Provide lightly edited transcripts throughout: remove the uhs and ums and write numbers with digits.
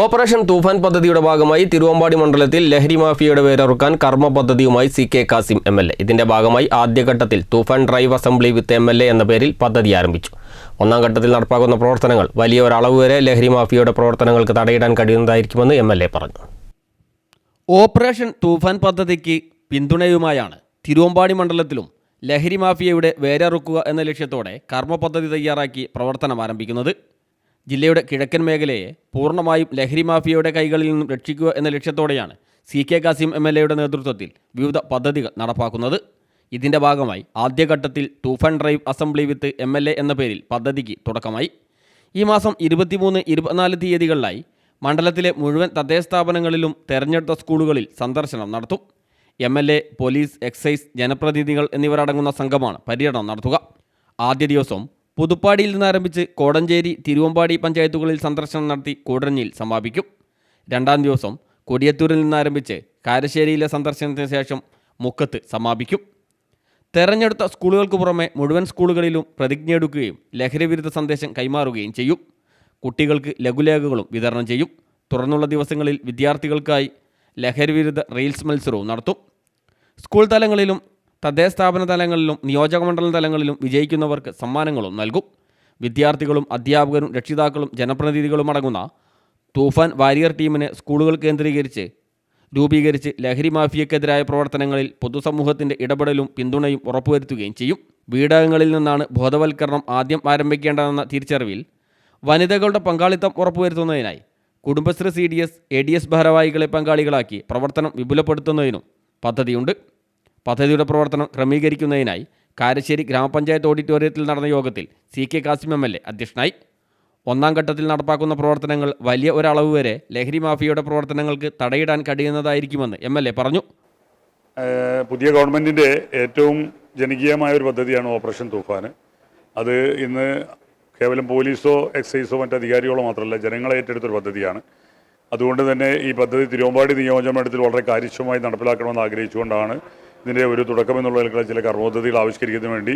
Operation തൂഫാൻ പദ്ധതിയുടെ ഭാഗമായി തിരുവമ്പാടി മണ്ഡലത്തിൽ ലഹരി മാഫിയയുടെ വേരറുക്കാൻ കർമ്മ പദ്ധതിയുമായി CK കാസിം MLA. ഇതിന്റെ ഭാഗമായി ആദ്യഘട്ടത്തിൽ തൂഫാൻ ഡ്രൈവ് അസംബ്ലി വിത്ത് MLA എന്ന പേരിൽ പദ്ധതി ആരംഭിച്ചു. ഒന്നാം ഘട്ടത്തിൽ നടപ്പാക്കുന്ന പ്രവർത്തനങ്ങൾ വലിയ ഒരളവ് വരെ ലഹരി മാഫിയയുടെ പ്രവർത്തനങ്ങൾക്ക് തടയിടാൻ കഴിയുന്നതായിരിക്കുമെന്ന് MLA പറഞ്ഞു. ഓപ്പറേഷൻ തൂഫാൻ പദ്ധതിക്ക് പിന്തുണയുമായാണ് തിരുവമ്പാടി മണ്ഡലത്തിലും ലഹരി മാഫിയയുടെ വേരറുക്കുക എന്ന ലക്ഷ്യത്തോടെ കർമ്മ പദ്ധതി തയ്യാറാക്കി പ്രവർത്തനം ആരംഭിക്കുന്നത്. ജില്ലയുടെ കിഴക്കൻ മേഖലയെ പൂർണ്ണമായും ലഹരി മാഫിയയുടെ കൈകളിൽ നിന്നും രക്ഷിക്കുക എന്ന ലക്ഷ്യത്തോടെയാണ് CK കാസിം MLAയുടെ നേതൃത്വത്തിൽ വിവിധ പദ്ധതികൾ നടപ്പാക്കുന്നത്. ഇതിൻ്റെ ഭാഗമായി ആദ്യഘട്ടത്തിൽ തൂഫാൻ ഡ്രൈവ് അസംബ്ലി വിത്ത് MLA എന്ന പേരിൽ പദ്ധതിക്ക് തുടക്കമായി. ഈ മാസം 23-24 തീയതികളിലായി മണ്ഡലത്തിലെ മുഴുവൻ തദ്ദേശ സ്ഥാപനങ്ങളിലും തെരഞ്ഞെടുത്ത സ്കൂളുകളിൽ സന്ദർശനം നടത്തും. MLA, പോലീസ്, എക്സൈസ്, ജനപ്രതിനിധികൾ എന്നിവരടങ്ങുന്ന സംഘമാണ് പര്യടനം നടത്തുക. ആദ്യ ദിവസം പുതുപ്പാടിയിൽ നിന്നാരംഭിച്ച് കോടഞ്ചേരി, തിരുവമ്പാടി പഞ്ചായത്തുകളിൽ സന്ദർശനം നടത്തി കൂടരഞ്ഞിയിൽ സമാപിക്കും. രണ്ടാം ദിവസം കൊടിയത്തൂരിൽ നിന്നാരംഭിച്ച് കാരശ്ശേരിയിലെ സന്ദർശനത്തിന് ശേഷം മുക്കത്ത് സമാപിക്കും. തെരഞ്ഞെടുത്ത സ്കൂളുകൾക്ക് പുറമെ മുഴുവൻ സ്കൂളുകളിലും പ്രതിജ്ഞയെടുക്കുകയും ലഹരിവിരുദ്ധ സന്ദേശം കൈമാറുകയും ചെയ്യും. കുട്ടികൾക്ക് ലഘുലേഖകളും വിതരണം ചെയ്യും. തുടർന്നുള്ള ദിവസങ്ങളിൽ വിദ്യാർത്ഥികൾക്കായി ലഹരിവിരുദ്ധ റീൽസ് മത്സരവും നടത്തും. സ്കൂൾ തലങ്ങളിലും തദ്ദേശ സ്ഥാപന തലങ്ങളിലും നിയോജകമണ്ഡലം തലങ്ങളിലും വിജയിക്കുന്നവർക്ക് സമ്മാനങ്ങളും നൽകും. വിദ്യാർത്ഥികളും അധ്യാപകരും രക്ഷിതാക്കളും ജനപ്രതിനിധികളും അടങ്ങുന്ന തൂഫാൻ വാരിയർ ടീമിനെ സ്കൂളുകൾ കേന്ദ്രീകരിച്ച് രൂപീകരിച്ച് ലഹരി മാഫിയക്കെതിരായ പ്രവർത്തനങ്ങളിൽ പൊതുസമൂഹത്തിൻ്റെ ഇടപെടലും പിന്തുണയും ഉറപ്പുവരുത്തുകയും ചെയ്യും. വീടകങ്ങളിൽ നിന്നാണ് ബോധവൽക്കരണം ആദ്യം ആരംഭിക്കേണ്ടതെന്ന തിരിച്ചറിവിൽ വനിതകളുടെ പങ്കാളിത്തം ഉറപ്പുവരുത്തുന്നതിനായി കുടുംബശ്രീ CDS, ADS ഭാരവാഹികളെ പങ്കാളികളാക്കി പ്രവർത്തനം വിപുലപ്പെടുത്തുന്നതിനും പദ്ധതിയുണ്ട്. പദ്ധതിയുടെ പ്രവർത്തനം ക്രമീകരിക്കുന്നതിനായി കാരശ്ശേരി ഗ്രാമപഞ്ചായത്ത് ഓഡിറ്റോറിയത്തിൽ നടന്ന യോഗത്തിൽ CK കാസിം MLA അധ്യക്ഷനായി. ഒന്നാം ഘട്ടത്തിൽ നടപ്പാക്കുന്ന പ്രവർത്തനങ്ങൾ വലിയ ഒരളവ് വരെ ലഹരി മാഫിയയുടെ പ്രവർത്തനങ്ങൾക്ക് തടയിടാൻ കഴിയുന്നതായിരിക്കുമെന്ന് MLA പറഞ്ഞു. പുതിയ ഗവൺമെൻറ്റിൻ്റെ ഏറ്റവും ജനകീയമായ ഒരു പദ്ധതിയാണ് ഓപ്പറേഷൻ തൂഫാൻ. അത് ഇന്ന് കേവലം പോലീസോ എക്സൈസോ മറ്റധികാരികളോ മാത്രമല്ല, ജനങ്ങളെ ഏറ്റെടുത്തൊരു പദ്ധതിയാണ്. അതുകൊണ്ട് തന്നെ ഈ പദ്ധതി തിരുവമ്പാടി നിയോജകമണ്ഡലത്തിൽ വളരെ കാര്യക്ഷമമായി നടപ്പിലാക്കണമെന്ന് ആഗ്രഹിച്ചുകൊണ്ടാണ് ഇതിൻ്റെ ഒരു തുടക്കമെന്നുള്ള ചില കർമ്മപദ്ധതികൾ ആവിഷ്കരിക്കുന്നതിന് വേണ്ടി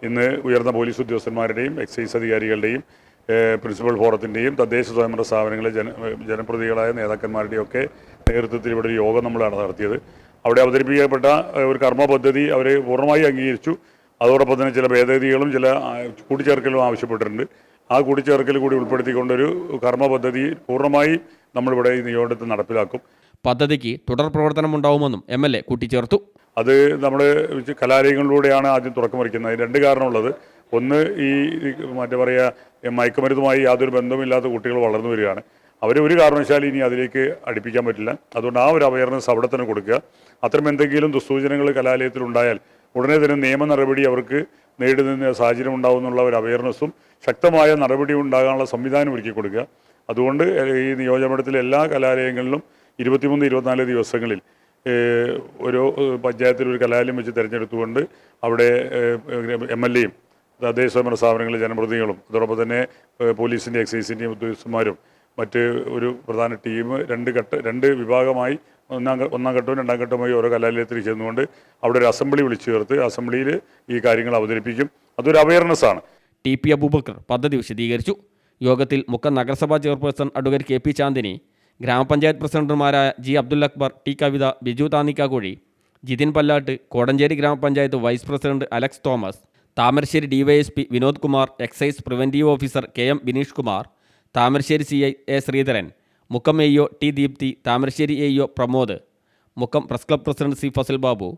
ഇന്ന് ഉയർന്ന പോലീസ് ഉദ്യോഗസ്ഥന്മാരുടെയും എക്സൈസ് അധികാരികളുടെയും പ്രിൻസിപ്പൽ ഫോറത്തിൻ്റെയും തദ്ദേശ സ്വയംഭരണ സ്ഥാപനങ്ങളിലെ ജനപ്രതിനിധികളായ നേതാക്കന്മാരുടെയും ഒക്കെ നേതൃത്വത്തിൽ ഇവിടെ ഒരു യോഗം നമ്മളാണ് നടത്തിയത്. അവിടെ അവതരിപ്പിക്കപ്പെട്ട ഒരു കർമ്മ പദ്ധതി അവർ പൂർണ്ണമായി അംഗീകരിച്ചു. അതോടൊപ്പം തന്നെ ചില ഭേദഗതികളും ചില കൂട്ടിച്ചേർക്കലും ആവശ്യപ്പെട്ടിട്ടുണ്ട്. ആ കൂട്ടിച്ചേർക്കൽ കൂടി ഉൾപ്പെടുത്തിക്കൊണ്ടൊരു കർമ്മ പദ്ധതി പൂർണ്ണമായി നമ്മളിവിടെ ഈ നിയോഗത്തിൽ നടപ്പിലാക്കും. പദ്ധതിക്ക് തുടർ പ്രവർത്തനം ഉണ്ടാവുമെന്നും MLA കൂട്ടിച്ചേർത്തു. അത് നമ്മൾ കലാലയങ്ങളിലൂടെയാണ് ആദ്യം തുടക്കം വയ്ക്കുന്നത്. അതിന് രണ്ട് കാരണമുള്ളത്. ഒന്ന്, ഈ മറ്റേ പറയുക മയക്കുമരുന്നുമായി യാതൊരു ബന്ധവുമില്ലാത്ത കുട്ടികൾ വളർന്നു വരികയാണ്. അവരെ ഒരു കാരണവശാലും ഇനി അതിലേക്ക് അടുപ്പിക്കാൻ പറ്റില്ല. അതുകൊണ്ട് ആ ഒരു അവയർനെസ് അവിടെ തന്നെ കൊടുക്കുക. അത്തരം എന്തെങ്കിലും ദുസ്സൂചനകൾ കലാലയത്തിലുണ്ടായാൽ ഉടനെ തന്നെ നിയമ നടപടി അവർക്ക് നേടുന്ന സാഹചര്യം ഉണ്ടാകുന്നുള്ള ഒരു അവയർനെസ്സും ശക്തമായ നടപടി ഉണ്ടാകാനുള്ള സംവിധാനം ഒരുക്കി കൊടുക്കുക. അതുകൊണ്ട് ഈ നിയോജകമണ്ഡലത്തിലെ എല്ലാ കലാലയങ്ങളിലും 23-24 ദിവസങ്ങളിൽ ഓരോ പഞ്ചായത്തിൽ ഒരു കലാലയം വെച്ച് തിരഞ്ഞെടുത്തുകൊണ്ട് അവിടെ MLAയും തദ്ദേശ സ്വയംഭരണ സ്ഥാപനങ്ങളിലെ ജനപ്രതിനിധികളും അതോടൊപ്പം തന്നെ പോലീസിൻ്റെ എക്സൈസിൻ്റെയും ഉദ്യോഗസ്ഥന്മാരും മറ്റ് ഒരു പ്രധാന ടീം രണ്ട് വിഭാഗമായി ഒന്നാം ഘട്ടവും രണ്ടാം ഘട്ടവുമായി ഓരോ കലാലയത്തിൽ ചെന്നുകൊണ്ട് അവിടെ ഒരു അസംബ്ലി വിളിച്ചു ചേർത്ത് അസംബ്ലിയിൽ ഈ കാര്യങ്ങൾ അവതരിപ്പിക്കും. അതൊരു അവയർനെസ്സാണ്. TP അബൂബക്കർ പദ്ധതി വിശദീകരിച്ചു. യോഗത്തിൽ മുക്കം നഗരസഭാ ചെയർപേഴ്സൺ അഡ്വക്കേറ്റ് KP ചാന്ദിനി, ഗ്രാമപഞ്ചായത്ത് പ്രസിഡന്റുമാരായ G Abdul Akbar, T Kavitha, Biju Thannikkakuzhi, Jithin Pallatt, Kodanchery grama panchayat vice president Alex Thomas, Thamarassery DYSP Vinod Kumar, excise preventive officer KM Bineesh Kumar, Thamarassery CI A Sreedharan, Mukkam AO T Deepthi, Thamarassery AO Pramod, Mukkam press club president C Fazal Babu,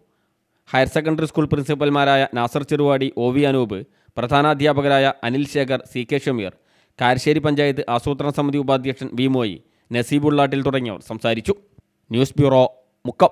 higher secondary school പ്രിൻസിപ്പൽമാരായ നാസർ ചെറുവാടി, OV അനൂപ്, പ്രധാനാധ്യാപകരായ അനിൽ ശേഖർ, CK ഷമീർ, കാരശ്ശേരി പഞ്ചായത്ത് ആസൂത്രണ സമിതി ഉപാധ്യക്ഷൻ V മോയി, നസീബുള്ളാട്ടിൽ തുടങ്ങിയവർ സംസാരിച്ചു. News bureau, Mukkam.